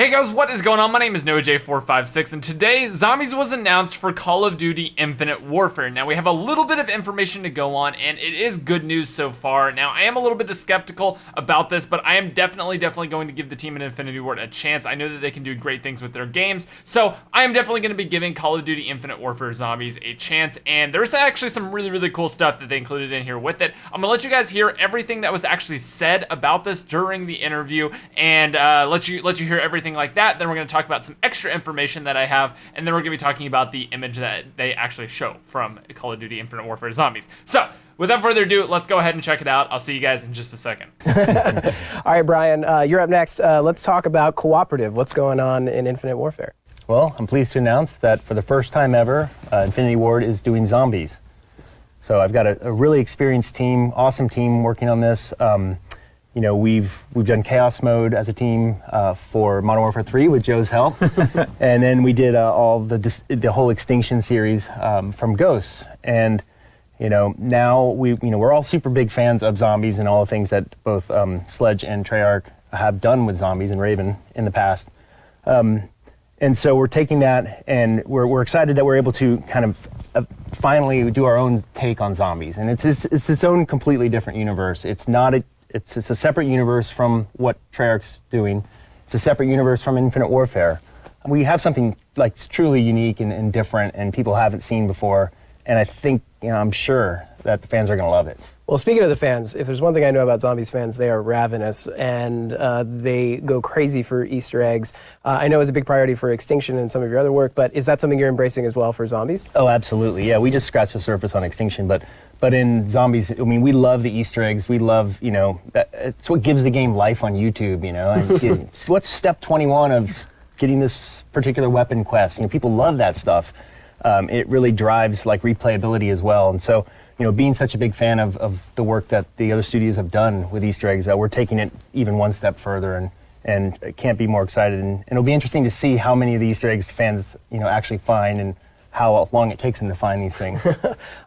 Hey guys, what is going on? My name is NoahJ456, and today Zombies was announced for Call of Duty Infinite Warfare. Now we have a little bit of information to go on, and it is good news so far. Now I am a little bit skeptical about this, but I am definitely going to give the team at Infinity Ward a chance. I know that they can do great things with their games, so I am definitely going to be giving Call of Duty Infinite Warfare Zombies a chance, and there's actually some really cool stuff that they included in here with it. I'm gonna let you guys hear everything that was actually said about this during the interview, and let you hear everything like that. Then we're going to talk about some extra information that I have, and then we're going to be talking about the image that they actually show from Call of Duty Infinite Warfare Zombies. So without further ado, let's go ahead and check it out. I'll see you guys in just a second. All right, Brian, you're up next. Let's talk about cooperative. What's going on in Infinite Warfare? Well, I'm pleased to announce that for the first time ever, Infinity Ward is doing zombies. So I've got a really experienced team, awesome team working on this. You know, we've done Chaos Mode as a team for Modern Warfare 3 with Joe's help, and then we did all the whole Extinction series from Ghosts. And you know, now we're all super big fans of zombies and all the things that both Sledge and Treyarch have done with zombies and Raven in the past. And so we're taking that, and we're excited that we're able to kind of finally do our own take on zombies. And it's its own completely different universe. It's a separate universe from what Treyarch's doing. It's a separate universe from Infinite Warfare. We have something like truly unique and different, and people haven't seen before. And I think, I'm sure that the fans are going to love it. Well, speaking of the fans, if there's one thing I know about Zombies fans, they are ravenous, and they go crazy for Easter eggs. I know it's a big priority for Extinction and some of your other work, but is that something you're embracing as well for Zombies? Oh, absolutely. Yeah, we just scratched the surface on Extinction, but in Zombies, I mean, we love the Easter eggs. We love, it's what gives the game life on YouTube, And what's step 21 of getting this particular weapon quest? People love that stuff. It really drives like replayability as well. And so, being such a big fan of the work that the other studios have done with Easter eggs, we're taking it even one step further, and can't be more excited. And it'll be interesting to see how many of the Easter eggs fans, actually find, and how long it takes them to find these things.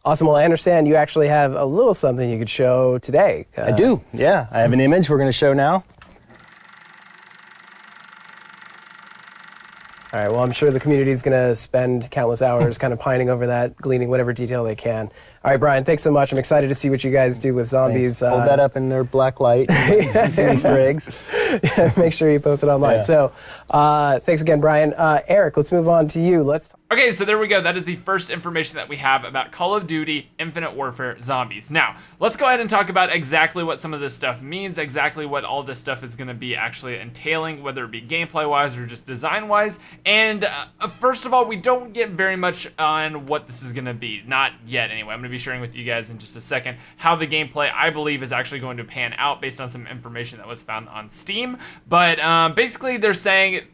Awesome. Well, I understand you actually have a little something you could show today. I do, yeah. I have an image we're going to show now. All right, well, I'm sure the community is going to spend countless hours kind of pining over that, gleaning whatever detail they can. All right, Brian, thanks so much. I'm excited to see what you guys do with zombies. Hold that up in their black light. See some Easter eggs. Yeah, make sure you post it online. Yeah. So thanks again, Brian. Eric, let's move on to you. Okay, so there we go. That is the first information that we have about Call of Duty Infinite Warfare Zombies. Now, let's go ahead and talk about exactly what some of this stuff means, exactly what all this stuff is going to be actually entailing, whether it be gameplay-wise or just design-wise. And first of all, we don't get very much on what this is going to be. Not yet, anyway. I'm going to be sharing with you guys in just a second how the gameplay, I believe, is actually going to pan out based on some information that was found on Steam. But basically, they're saying...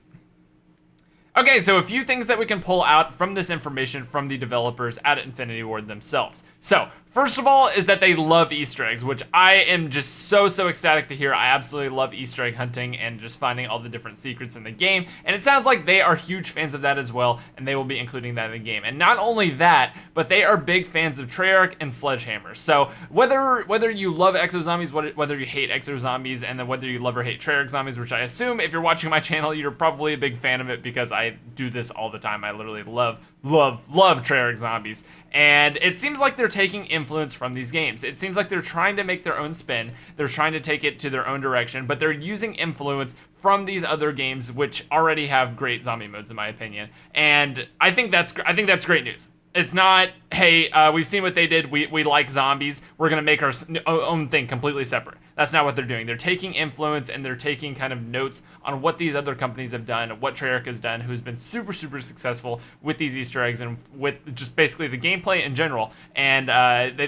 Okay, so a few things that we can pull out from this information from the developers at Infinity Ward themselves. So, first of all is that they love Easter eggs, which I am just so ecstatic to hear. I absolutely love Easter egg hunting and just finding all the different secrets in the game, and it sounds like they are huge fans of that as well, and they will be including that in the game. And not only that, but they are big fans of Treyarch and Sledgehammer. So whether you love Exo Zombies, whether you hate Exo Zombies, and then whether you love or hate Treyarch Zombies, which I assume if you're watching my channel, you're probably a big fan of it because I do this all the time. I literally love Treyarch Zombies. And it seems like they're taking influence from these games. It seems like they're trying to make their own spin. They're trying to take it to their own direction, but they're using influence from these other games, which already have great zombie modes, in my opinion. And I think that's great news. It's not, hey, we've seen what they did, we like zombies, we're going to make our own thing completely separate. That's not what they're doing. They're taking influence, and they're taking kind of notes on what these other companies have done, what Treyarch has done, who's been super successful with these Easter eggs and with just basically the gameplay in general, and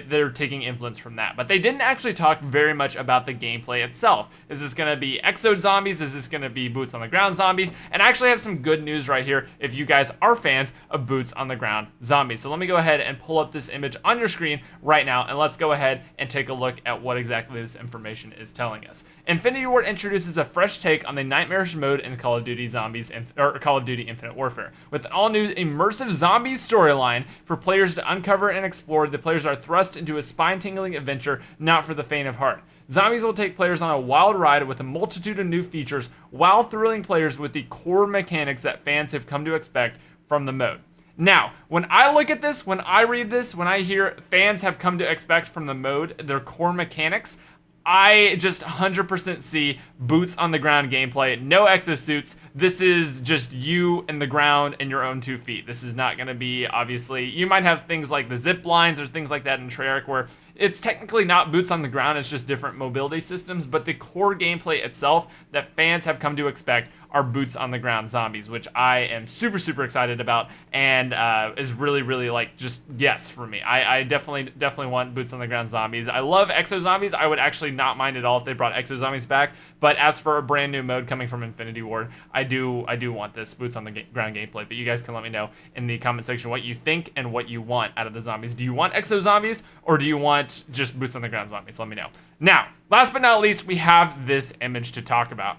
they're taking influence from that. But they didn't actually talk very much about the gameplay itself. Is this going to be Exo Zombies? Is this going to be Boots on the Ground Zombies? And I actually have some good news right here if you guys are fans of Boots on the Ground Zombies. So let me go ahead and pull up this image on your screen right now, and let's go ahead and take a look at what exactly this information is telling us. Infinity Ward introduces a fresh take on the nightmarish mode in Call of Duty Call of Duty Infinite Warfare. With an all-new immersive zombies storyline for players to uncover and explore, the players are thrust into a spine-tingling adventure not for the faint of heart. Zombies will take players on a wild ride with a multitude of new features while thrilling players with the core mechanics that fans have come to expect from the mode. Now, when I look at this, when I read this, when I hear fans have come to expect from the mode their core mechanics, I just 100% see boots on the ground gameplay, no exosuits. This is just you in the ground in your own 2 feet. This is not going to be, obviously, you might have things like the zip lines or things like that in Treyarch where it's technically not boots on the ground, it's just different mobility systems, but the core gameplay itself that fans have come to expect are boots on the ground zombies, which I am super, super excited about and is really, really like just yes for me. I definitely want boots on the ground zombies. I love exo zombies. I would actually not mind at all if they brought exo zombies back, but as for a brand new mode coming from Infinity Ward, I do want this boots on the ground gameplay, but you guys can let me know in the comment section what you think and what you want out of the zombies. Do you want exo zombies or do you want just boots on the ground zombies? Let me know. Now, last but not least, we have this image to talk about.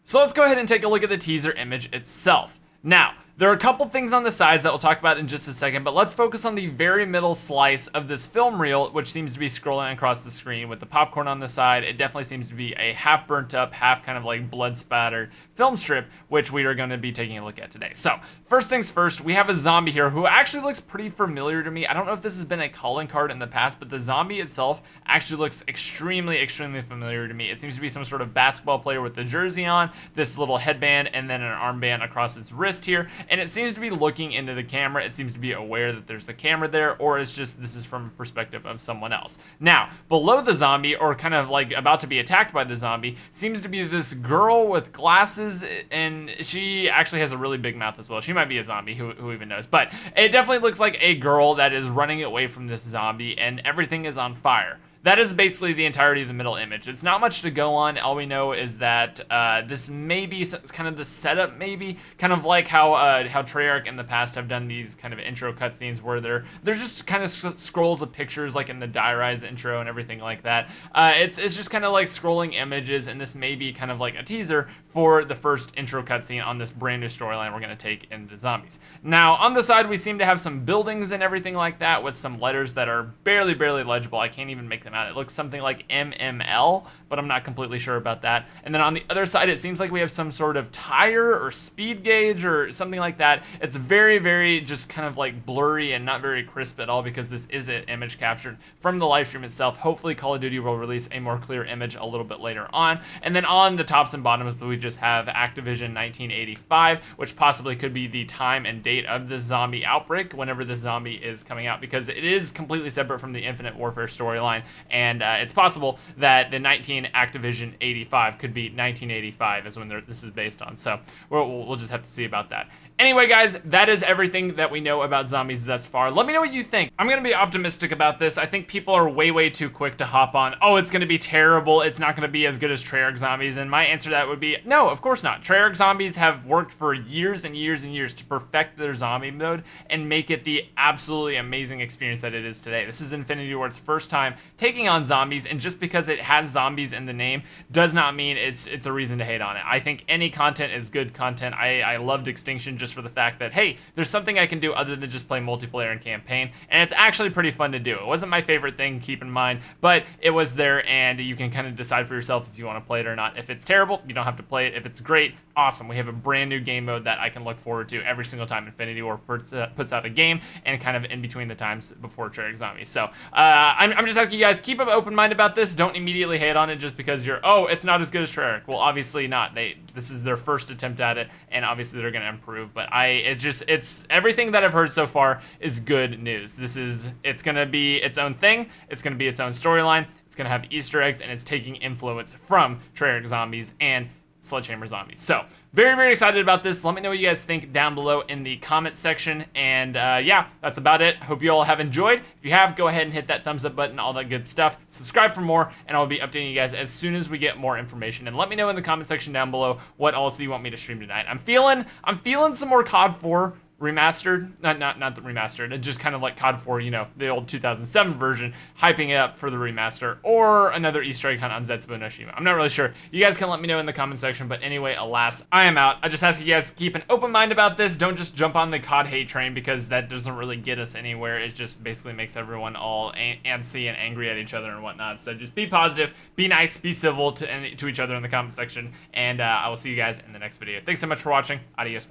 So let's go ahead and take a look at the teaser image itself. Now, there are a couple things on the sides that we'll talk about in just a second, but let's focus on the very middle slice of this film reel, which seems to be scrolling across the screen with the popcorn on the side. It definitely seems to be a half burnt up, half kind of like blood spattered film strip, which we are going to be taking a look at today. So, first things first, we have a zombie here who actually looks pretty familiar to me. I don't know if this has been a calling card in the past, but the zombie itself actually looks extremely, extremely familiar to me. It seems to be some sort of basketball player with the jersey on, this little headband, and then an armband across its wrist here. And it seems to be looking into the camera. It seems to be aware that there's a camera there, or it's just this is from a perspective of someone else. Now, below the zombie, or kind of like about to be attacked by the zombie, seems to be this girl with glasses, and she actually has a really big mouth as well. She might be a zombie, who even knows? But it definitely looks like a girl that is running away from this zombie, and everything is on fire. That is basically the entirety of the middle image. It's not much to go on. All we know is that this may be kind of the setup, maybe kind of like how Treyarch in the past have done these kind of intro cutscenes where they're just kind of scrolls of pictures like in the Die Rise intro and everything like that. It's just kind of like scrolling images, and this may be kind of like a teaser for the first intro cutscene on this brand new storyline we're going to take into zombies. Now, on the side, we seem to have some buildings and everything like that with some letters that are barely legible. I can't even make them out. It looks something like MML, but I'm not completely sure about that. And then on the other side, it seems like we have some sort of tire or speed gauge or something like that. It's very just kind of like blurry and not very crisp at all because this is an image captured from the live stream itself. Hopefully Call of Duty will release a more clear image a little bit later on. And then on the tops and bottoms, we just have Activision 1985, which possibly could be the time and date of the zombie outbreak whenever the zombie is coming out, because it is completely separate from the Infinite Warfare storyline. And it's possible that the Activision 85 could be 1985 is when this is based on. So we'll just have to see about that. Anyway, guys, that is everything that we know about zombies thus far. Let me know what you think. I'm going to be optimistic about this. I think people are way too quick to hop on, oh, it's going to be terrible, it's not going to be as good as Treyarch zombies. And my answer to that would be, no, of course not. Treyarch zombies have worked for years and years to perfect their zombie mode and make it the absolutely amazing experience that it is today. This is Infinity Ward's first time taking on zombies, and just because it has zombies in the name does not mean it's a reason to hate on it. I think any content is good content. I loved Extinction just for the fact that, hey, there's something I can do other than just play multiplayer and campaign, and it's actually pretty fun to do. It wasn't my favorite thing, keep in mind, but it was there, and you can kind of decide for yourself if you want to play it or not. If it's terrible, you don't have to play it. If it's great, awesome. We have a brand new game mode that I can look forward to every single time Infinity Ward puts out a game, and kind of in between the times before Treyarch Zombies. So I'm just asking you guys, keep an open mind about this. Don't immediately hate on it just because it's not as good as Treyarch. Well, obviously not. This is their first attempt at it, and obviously they're going to improve. But it's everything that I've heard so far is good news. It's going to be its own thing. It's going to be its own storyline. It's going to have Easter eggs, and it's taking influence from Treyarch Zombies and Sledgehammer Zombies. So very excited about this. Let me know what you guys think down below in the comment section. And yeah, that's about it. Hope you all have enjoyed. If you have, go ahead and hit that thumbs up button, all that good stuff. Subscribe for more, and I'll be updating you guys as soon as we get more information. And let me know in the comment section down below what else you want me to stream tonight. I'm feeling some more COD 4 remastered, not the remastered, just kind of like COD 4, you know, the old 2007 version, hyping it up for the remaster, or another Easter egg hunt on Zetsubo no Shima. I'm not really sure. You guys can let me know in the comment section, but anyway, alas, I am out. I just ask you guys to keep an open mind about this. Don't just jump on the COD hate train, because that doesn't really get us anywhere. It just basically makes everyone all antsy and angry at each other and whatnot. So just be positive, be nice, be civil to each other in the comment section, and I will see you guys in the next video. Thanks so much for watching. Adios.